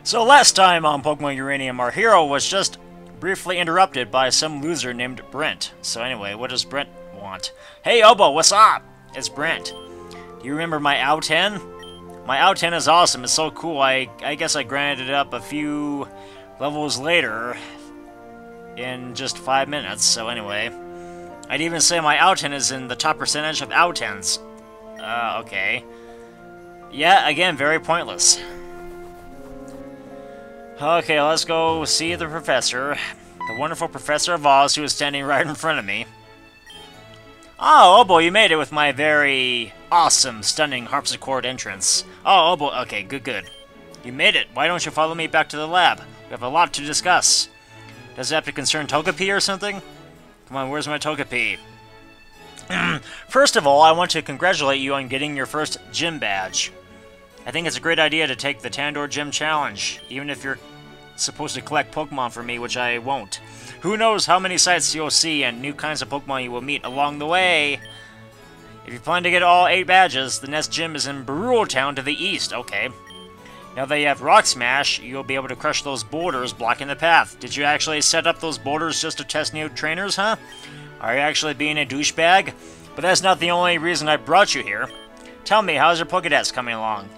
So last time on Pokemon Uranium, our hero was just briefly interrupted by some loser named Brent. So anyway, what does Brent want? Hey Obo, what's up? It's Brent. Do you remember my Outen? My Outen is awesome, it's so cool, I guess I grinded it up a few levels later in just 5 minutes, so anyway. I'd even say my Outen is in the top percentage of Outens. Okay. Yeah, again, very pointless. Okay, let's go see the professor. The wonderful Professor of Oz, who is standing right in front of me. Oh, Obo, you made it with my very awesome, stunning harpsichord entrance. Oh, Obo, okay, good. You made it. Why don't you follow me back to the lab? We have a lot to discuss. Does it have to concern Togepi or something? Come on, where's my Togepi? First of all, I want to congratulate you on getting your first gym badge. I think it's a great idea to take the Tandor Gym Challenge, even if you're supposed to collect Pokemon for me, which I won't. Who knows how many sights you'll see and new kinds of Pokemon you will meet along the way. If you plan to get all 8 badges, the next gym is in Barul Town to the east, okay. Now that you have Rock Smash, you'll be able to crush those boulders blocking the path. Did you actually set up those boulders just to test new trainers, huh? Are you actually being a douchebag? But that's not the only reason I brought you here. Tell me, how's your Pokédex coming along?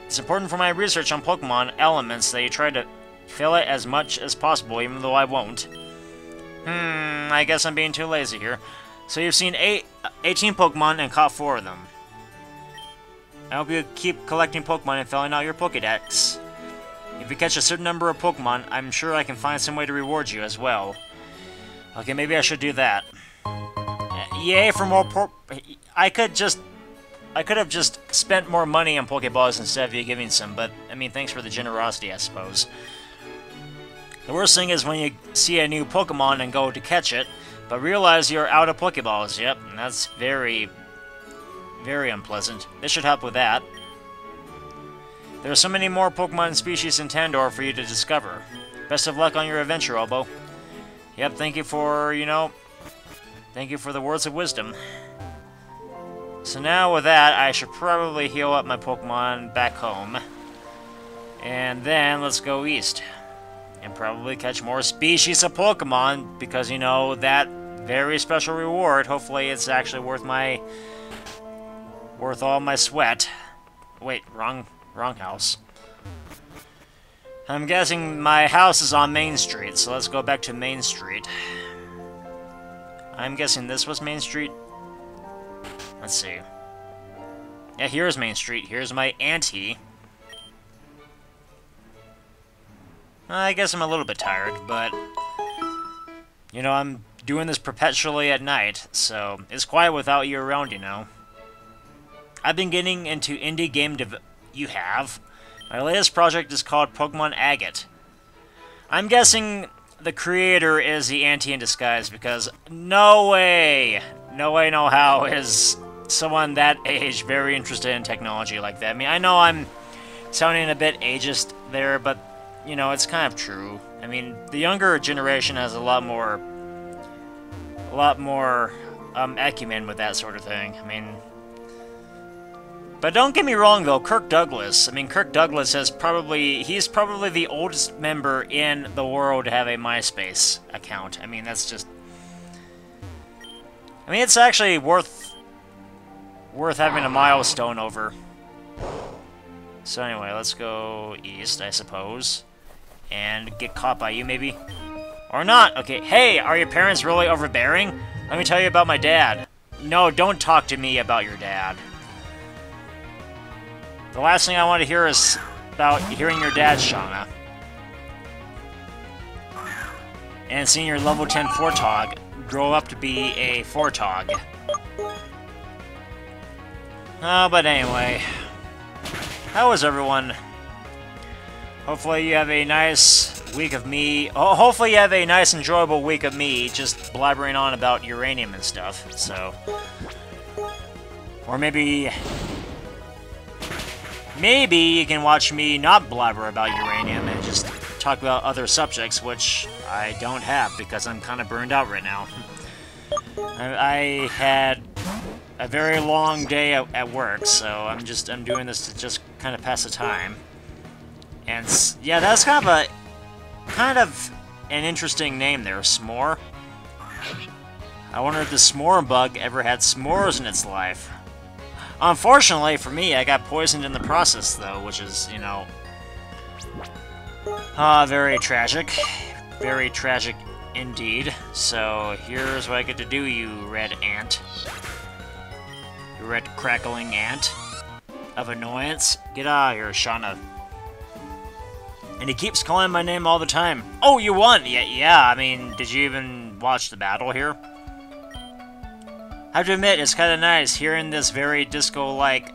It's important for my research on Pokemon elements that you try to fill it as much as possible, even though I won't. I guess I'm being too lazy here. So you've seen 18 Pokemon and caught 4 of them. I hope you keep collecting Pokemon and filling out your Pokédex. If you catch a certain number of Pokemon, I'm sure I can find some way to reward you as well. Okay, maybe I should do that. Yay for more I could have just spent more money on Pokeballs instead of you giving some, but, I mean, thanks for the generosity, I suppose. The worst thing is when you see a new Pokemon and go to catch it, but realize you're out of Pokeballs. Yep, and that's very, very unpleasant. This should help with that. There are so many more Pokemon species in Tandor for you to discover. Best of luck on your adventure, Obo. Yep, thank you for, thank you for the words of wisdom. So now with that, I should probably heal up my Pokemon back home. And then let's go east. And probably catch more species of Pokemon, because, that very special reward, hopefully it's actually worth all my sweat. Wait, wrong house. I'm guessing my house is on Main Street, so let's go back to Main Street. I'm guessing this was Main Street. Let's see. Yeah, here's Main Street. Here's my auntie. I guess I'm a little bit tired, but... I'm doing this perpetually at night, so it's quiet without you around, I've been getting into indie game You have? My latest project is called Pokemon Agate. I'm guessing the creator is the auntie in disguise, because no way, no how is someone that age very interested in technology like that. I mean, I know I'm sounding a bit ageist there, but, it's kind of true. I mean, the younger generation has a lot more acumen with that sort of thing. I mean, but don't get me wrong, though, Kirk Douglas he's probably the oldest member in the world to have a MySpace account. I mean, that's just... I mean, it's actually worth having a milestone over. So anyway, let's go east, I suppose. And get caught by you, maybe? Or not! Okay, hey, are your parents really overbearing? Let me tell you about my dad. No, don't talk to me about your dad. The last thing I want to hear is about hearing your dad, Shauna. And seeing your level 10 Fortog grow up to be a Fortog. Oh, but anyway. How is everyone? Hopefully you have a nice week of me... Oh, hopefully you have a nice, enjoyable week of me just blabbering on about uranium and stuff, so... Or maybe you can watch me not blabber about uranium and just talk about other subjects, which I don't have because I'm kind of burned out right now. I had a very long day at work, so I'm doing this to just kind of pass the time. And yeah, that's kind of an interesting name there, S'more. I wonder if the s'more bug ever had s'mores in its life. Unfortunately for me, I got poisoned in the process, though, which is, you know, very tragic. Very tragic indeed. So here's what I get to do, you red ant. You red crackling ant of annoyance. Get out of here, Shauna. And he keeps calling my name all the time. Oh, you won! Yeah, I mean, did you even watch the battle here? I have to admit, it's kind of nice hearing this very disco-like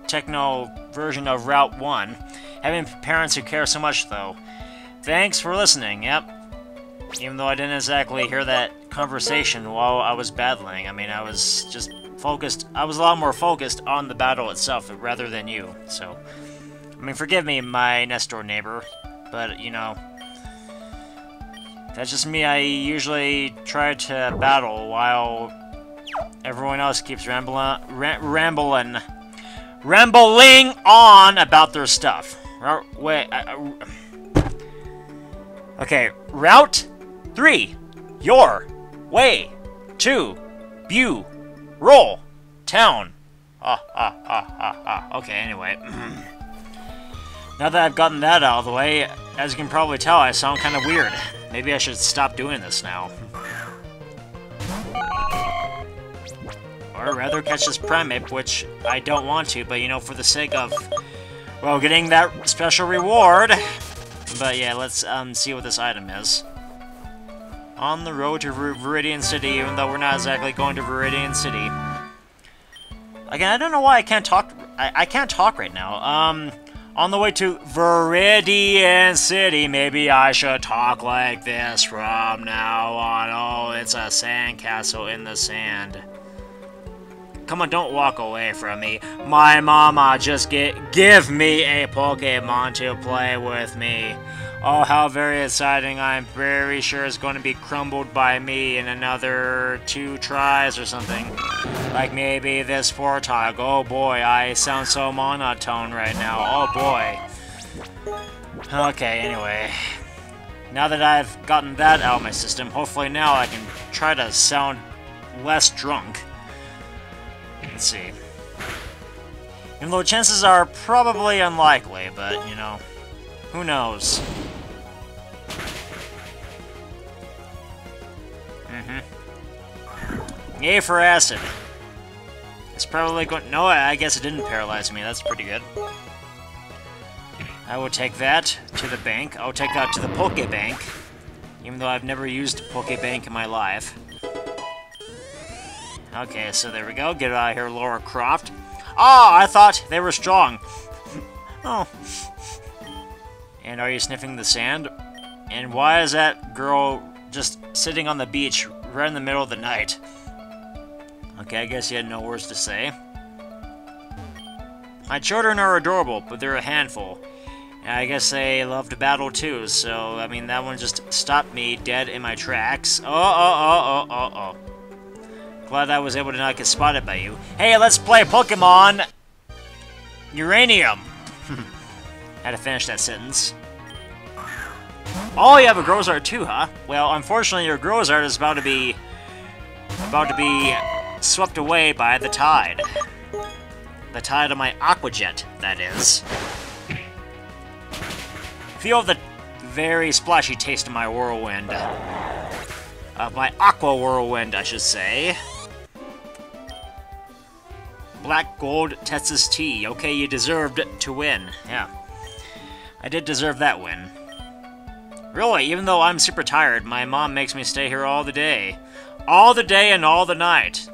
techno version of Route 1. Having parents who care so much, though. Thanks for listening, yep. Even though I didn't exactly hear that conversation while I was battling. I mean, I was just focused. I was a lot more focused on the battle itself rather than you, so. I mean, forgive me, my next door neighbor, but, you know, that's just me. I usually try to battle while everyone else keeps rambling on about their stuff. Wait, okay, Route 3, your way to roll town. Okay, anyway. Now that I've gotten that out of the way, as you can probably tell, I sound kind of weird. Maybe I should stop doing this now. Or rather catch this Primeape, which I don't want to, but you know, for the sake of, well, getting that special reward. But yeah, let's see what this item is. On the road to Viridian City, even though we're not exactly going to Viridian City. Again, I don't know why I can't talk. I can't talk right now. On the way to Viridian City, maybe I should talk like this from now on. Oh, it's a sandcastle in the sand. Come on, don't walk away from me. My mama just give me a Pokemon to play with me. Oh, how very exciting. I'm very sure it's going to be crumbled by me in another 2 tries or something. Like maybe this 4 time. Oh boy, I sound so monotone right now. Oh boy. Okay, anyway. Now that I've gotten that out of my system, hopefully now I can try to sound less drunk. Let's see. Even though chances are probably unlikely, but, you know, who knows? Yay for acid. It's probably going... No, I guess it didn't paralyze me. That's pretty good. I will take that to the bank. I'll take that to the Pokebank. Even though I've never used a Pokebank in my life. Okay, so there we go. Get out of here, Laura Croft. Oh, I thought they were strong. Oh. And are you sniffing the sand? And why is that girl just sitting on the beach right in the middle of the night? Okay, I guess you had no words to say. My children are adorable, but they're a handful. And I guess they love to battle too, so, I mean, that one just stopped me dead in my tracks. Oh. Glad I was able to not get spotted by you. Hey, let's play Pokémon Uranium. Had to finish that sentence. Oh, you have a Grozart too, huh? Well, unfortunately, your Grozart is about to be swept away by the tide. The tide of my Aqua Jet, that is. Feel the very splashy taste of my whirlwind. Of my Aqua Whirlwind, I should say. Black Gold Texas Tea. Okay, you deserved to win. Yeah. I did deserve that win. Really, even though I'm super tired, my mom makes me stay here all the day. All the day and all the night.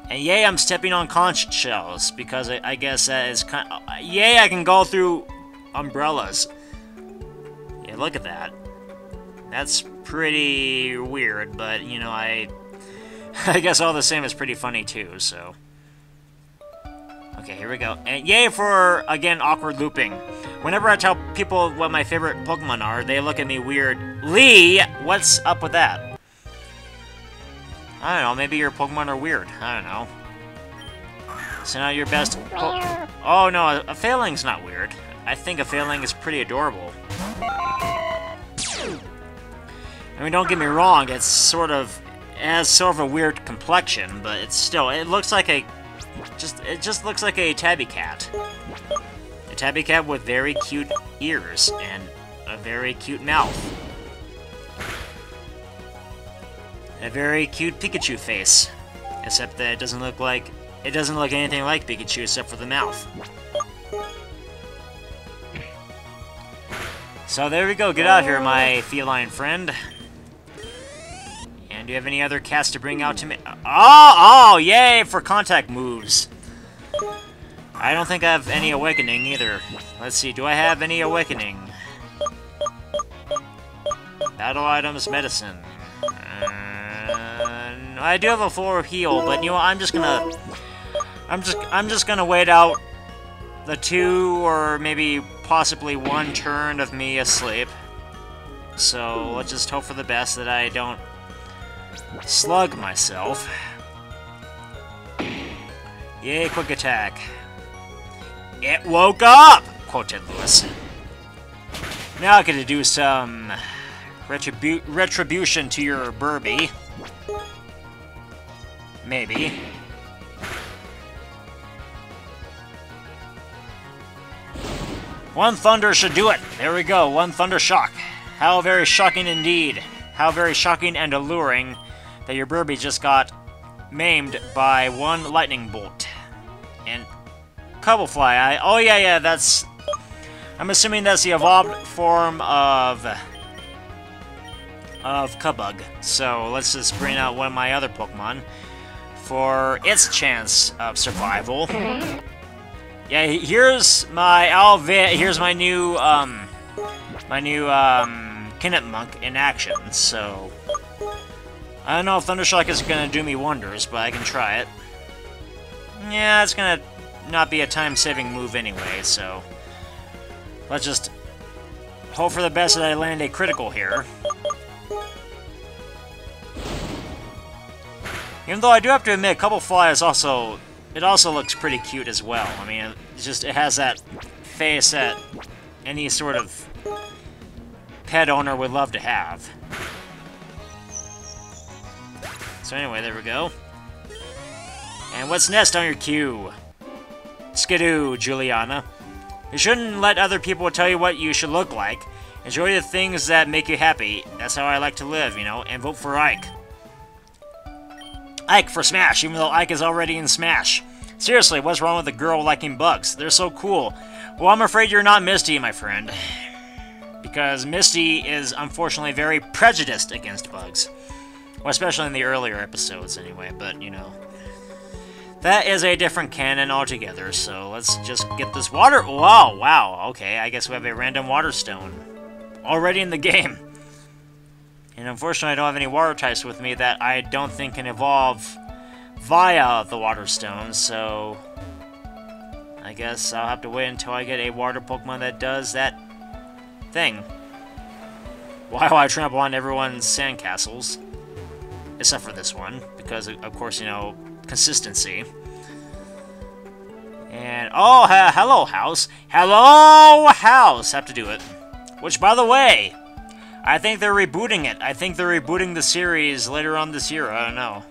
And yay, I'm stepping on conch shells, because I guess that is kind of... Yay, I can go through umbrellas. Yeah, look at that. That's pretty weird, but, you know, I guess all the same is pretty funny too, so... Okay, here we go. And yay for, again, awkward looping. Whenever I tell people what my favorite Pokemon are, they look at me weird. Lee, what's up with that? I don't know, maybe your Pokemon are weird. I don't know. So now your best... Oh no, a failing's not weird. I think a failing is pretty adorable. I mean, don't get me wrong, it has sort of a weird complexion, but it's still, it looks like a, it just looks like a tabby cat. A tabby cat with very cute ears and a very cute mouth. A very cute Pikachu face, except that it doesn't look anything like Pikachu except for the mouth. So there we go, get out here, my feline friend. And do you have any other cats to bring out to me? Oh, yay for contact moves. I don't think I have any awakening either. Let's see, do I have any awakening? Battle items, medicine. I do have a full heal, but you know what, I'm just gonna wait out the 2 or maybe possibly 1 turn of me asleep. So let's just hope for the best that I don't slug myself. Yay, quick attack. It woke up! Quoted Lewis. Now I get to do some retribution to your Burby. Maybe. One thunder should do it! There we go, 1 thunder shock. How very shocking indeed. How very shocking and alluring that your Burby just got maimed by 1 lightning bolt. And Cubblefly, oh yeah, that's... I'm assuming that's the evolved form of Cubug. So let's just bring out one of my other Pokemon for its chance of survival. Yeah, here's my here's my new Kinnet Monk in action, so I don't know if Thundershock is gonna do me wonders, but I can try it. Yeah, it's gonna not be a time-saving move anyway, so let's just hope for the best that I land a critical here. Even though I do have to admit, Cubblefly is also... It also looks pretty cute as well. I mean, it has that face that any sort of pet owner would love to have. So anyway, there we go. And what's next on your queue? Skidoo, Juliana. You shouldn't let other people tell you what you should look like. Enjoy the things that make you happy. That's how I like to live, you know, and vote for Ike. Ike for Smash, even though Ike is already in Smash. Seriously, what's wrong with a girl liking bugs? They're so cool. Well, I'm afraid you're not Misty, my friend. Because Misty is, unfortunately, very prejudiced against bugs. Well, especially in the earlier episodes, anyway, but, you know. That is a different canon altogether, so let's just get this water... Wow, okay, I guess we have a random water stone. Already in the game. And unfortunately, I don't have any water types with me that I don't think can evolve via the water stones, so I guess I'll have to wait until I get a water Pokemon that does that thing. While I trample on everyone's sandcastles. Except for this one, because, of course, you know, consistency. And, oh, hello, House. Hello, House! Have to do it. Which, by the way... I think they're rebooting it. I think they're rebooting the series later on this year. I don't know.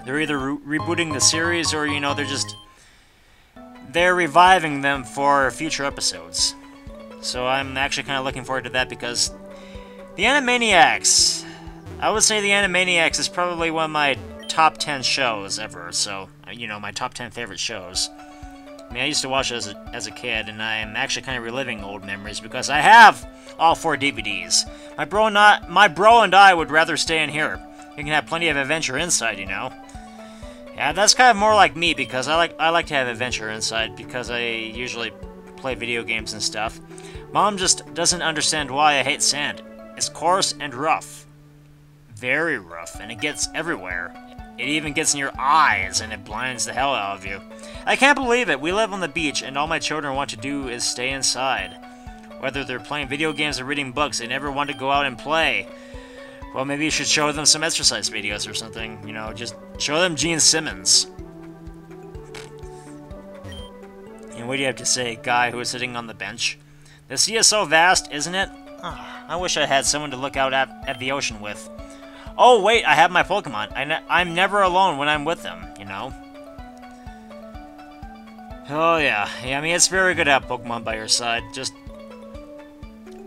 They're either rebooting the series or, you know, they're reviving them for future episodes. So I'm actually kind of looking forward to that because the Animaniacs, I would say the Animaniacs is probably one of my top 10 shows ever. So, you know, my top 10 favorite shows. I mean, I used to watch it as a kid, and I'm actually kind of reliving old memories because I have all 4 DVDs. My bro and I would rather stay in here. You can have plenty of adventure inside, you know. Yeah, that's kind of more like me because I like to have adventure inside because I usually play video games and stuff. Mom just doesn't understand why I hate sand. It's coarse and rough. Very rough, and it gets everywhere. It even gets in your eyes, and it blinds the hell out of you. I can't believe it. We live on the beach, and all my children want to do is stay inside. Whether they're playing video games or reading books, they never want to go out and play. Well, maybe you should show them some exercise videos or something. You know, just show them Gene Simmons. what do you have to say, guy who is sitting on the bench? The sea is so vast, isn't it? Oh, I wish I had someone to look out at the ocean with. Oh, wait, I have my Pokemon. I'm never alone when I'm with them, you know? Oh, yeah. I mean, it's very good to have Pokemon by your side. Just,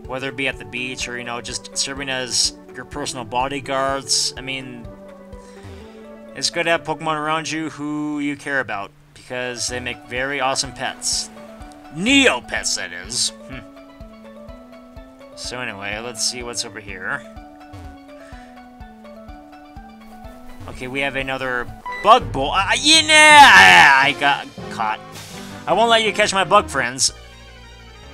whether it be at the beach or, you know, just serving as your personal bodyguards. I mean, it's good to have Pokemon around you who you care about, because they make very awesome pets. Neopets, that is. So anyway, let's see what's over here. Okay, we have another bug bowl. Yeah, I got caught. I won't let you catch my bug friends.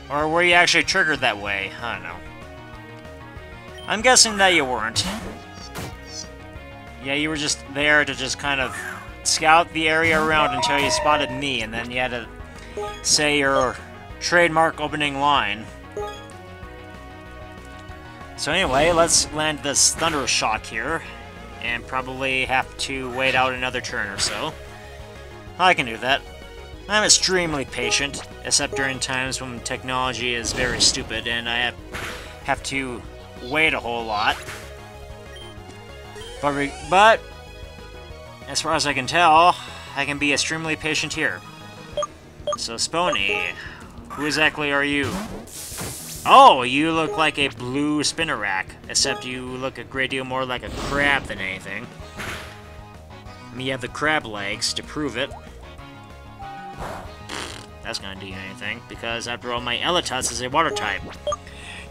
Or were you actually triggered that way? I don't know. I'm guessing that you weren't. Yeah, you were just there to just kind of scout the area around until you spotted me, and then you had to say your trademark opening line. So anyway, let's land this Thunder Shock here, and probably have to wait out another turn or so. I can do that. I'm extremely patient, except during times when technology is very stupid and I have to wait a whole lot. But as far as I can tell, I can be extremely patient here. So Spony, who exactly are you? Oh, you look like a blue Spinnerack, except you look a great deal more like a crab than anything. I mean, you have the crab legs to prove it. That's gonna do anything, because after all, my Eletuss is a water type.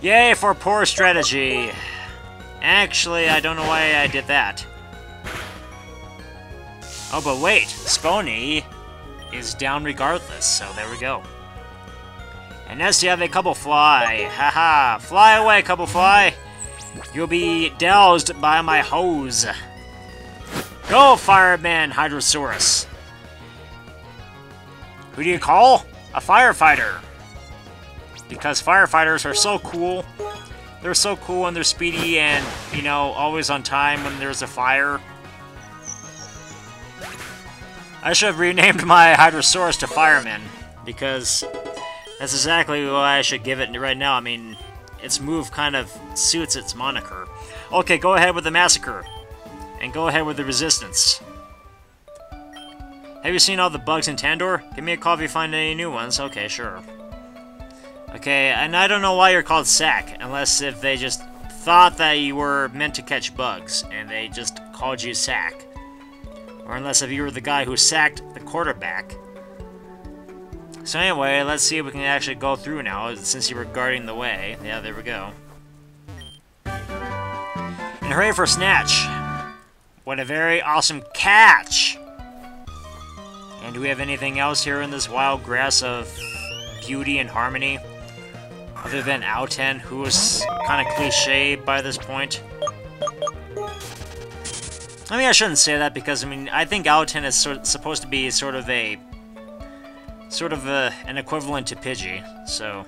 Yay for poor strategy! Actually, I don't know why I did that. Oh, but wait, Spony is down regardless, so there we go. And next you have a Couple Fly. Haha, fly away, Couple Fly! You'll be doused by my hose. Go, Fireman Hydrosaurus! Who do you call? A firefighter. Because firefighters are so cool. They're so cool and they're speedy and, you know, always on time when there's a fire. I should have renamed my Hydrosaurus to Fireman, because that's exactly what I should give it right now. I mean, its move kind of suits its moniker. Okay, go ahead with the Massacre. And go ahead with the Resistance. Have you seen all the bugs in Tandor? Give me a call if you find any new ones. Okay, sure. Okay, and I don't know why you're called Sack, unless if they just thought that you were meant to catch bugs, and they just called you Sack. Or unless if you were the guy who sacked the quarterback. So anyway, let's see if we can actually go through now, since you were guarding the way. Yeah, there we go. And hooray for Snatch! What a very awesome catch! And do we have anything else here in this wild grass of beauty and harmony? Other than Auten, who is kind of cliche by this point. I mean, I shouldn't say that because, I mean, I think Auten is supposed to be sort of an equivalent to Pidgey, so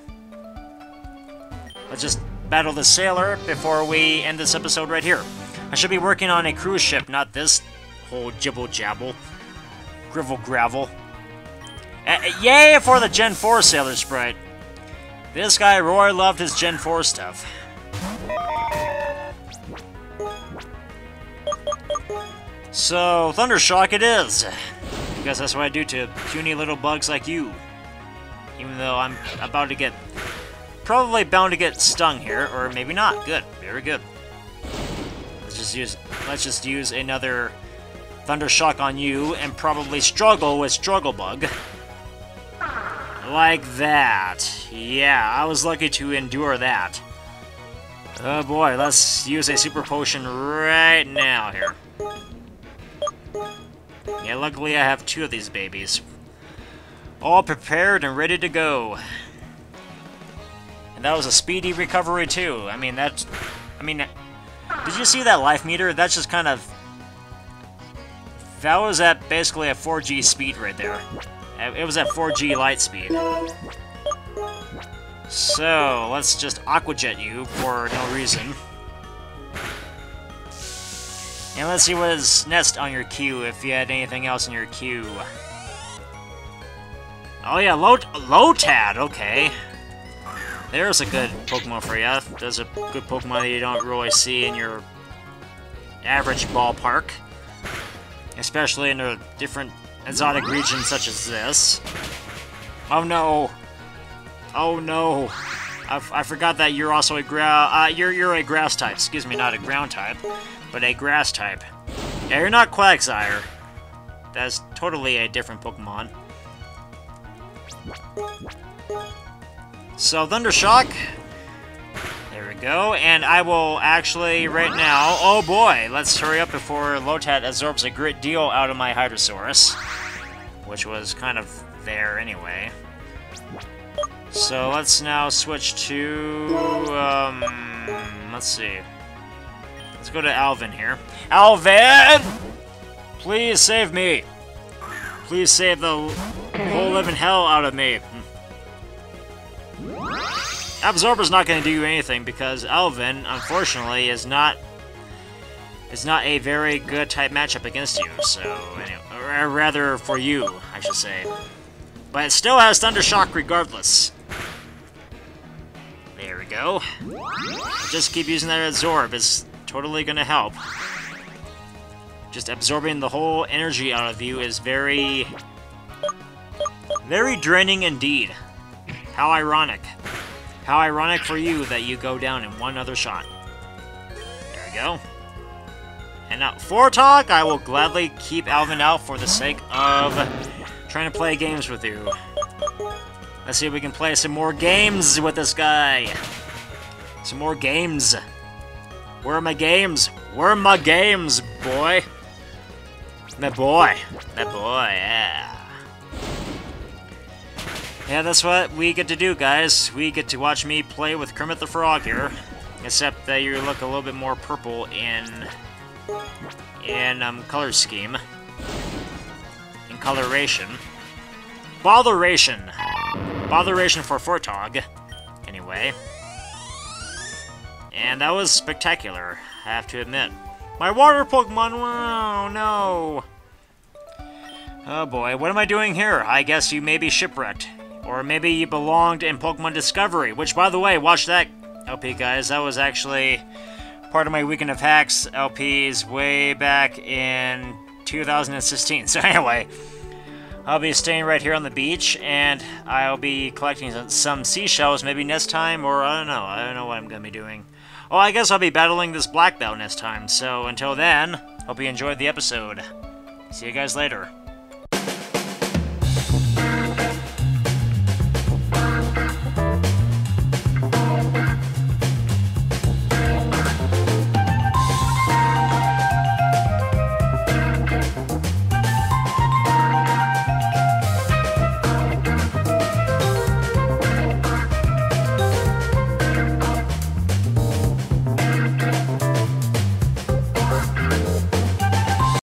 let's just battle the sailor before we end this episode right here. I should be working on a cruise ship, not this whole jibble-jabble. Grivel-gravel. Yay for the Gen 4 Sailor Sprite! This guy, Roy, loved his Gen 4 stuff. So, Thundershock it is! Because that's what I do to puny little bugs like you. Even though I'm about to get... probably bound to get stung here, or maybe not. Good. Very good. Let's just use another Thundershock on you, and probably struggle with Struggle Bug. Like that. Yeah, I was lucky to endure that. Oh boy, let's use a Super Potion right now here. Yeah, luckily I have two of these babies. All prepared and ready to go. And that was a speedy recovery too. I mean, did you see that life meter? That's just kind of... That was at basically a 4G speed right there. It was at 4G light speed. So, let's just Aqua Jet you for no reason. And let's see what is next on your queue, if you had anything else in your queue. Oh yeah, Lotad, okay. There's a good Pokemon for you. There's a good Pokemon that you don't really see in your average ballpark. Especially in a different exotic region such as this. Oh no! Oh no! I forgot that you're also a you're a grass type. Excuse me, not a ground type, but a grass type. Yeah, you're not Quagsire. That's totally a different Pokemon. So, Thundershock. There we go. And I will actually, right now... Oh boy, let's hurry up before Lotad absorbs a great deal out of my Hydrosaurus. Which was kind of there anyway. So, let's now switch to... let's see. Let's go to Alvin here. Alvin! Please save me! Please save the whole living hell out of me. Absorber's not going to do you anything because Alvin, unfortunately, is not a very good type matchup against you. So, anyway, or rather for you, I should say. But it still has Thundershock regardless. There we go. Just keep using that Absorb. It's totally going to help. Just absorbing the whole energy out of you is very draining indeed. How ironic. How ironic for you that you go down in one other shot. There we go. And now, Fortalk, I will gladly keep Alvin out for the sake of trying to play games with you. Let's see if we can play some more games with this guy. Some more games. Where are my games? Where are my games, boy? That boy. That boy, yeah. Yeah, that's what we get to do, guys. We get to watch me play with Kermit the Frog here. Except that you look a little bit more purple in color scheme. In coloration. Botheration. Botheration for Fortog. Anyway. And that was spectacular, I have to admit. My water Pokemon, wow, no. Oh boy, what am I doing here? I guess you may be shipwrecked. Or maybe you belonged in Pokemon Discovery, which, by the way, watch that LP, guys. That was actually part of my Weekend of Hacks LPs way back in 2016. So anyway, I'll be staying right here on the beach, and I'll be collecting some seashells maybe next time, or I don't know. I don't know what I'm going to be doing. Oh, I guess I'll be battling this black belt next time. So until then, hope you enjoyed the episode. See you guys later.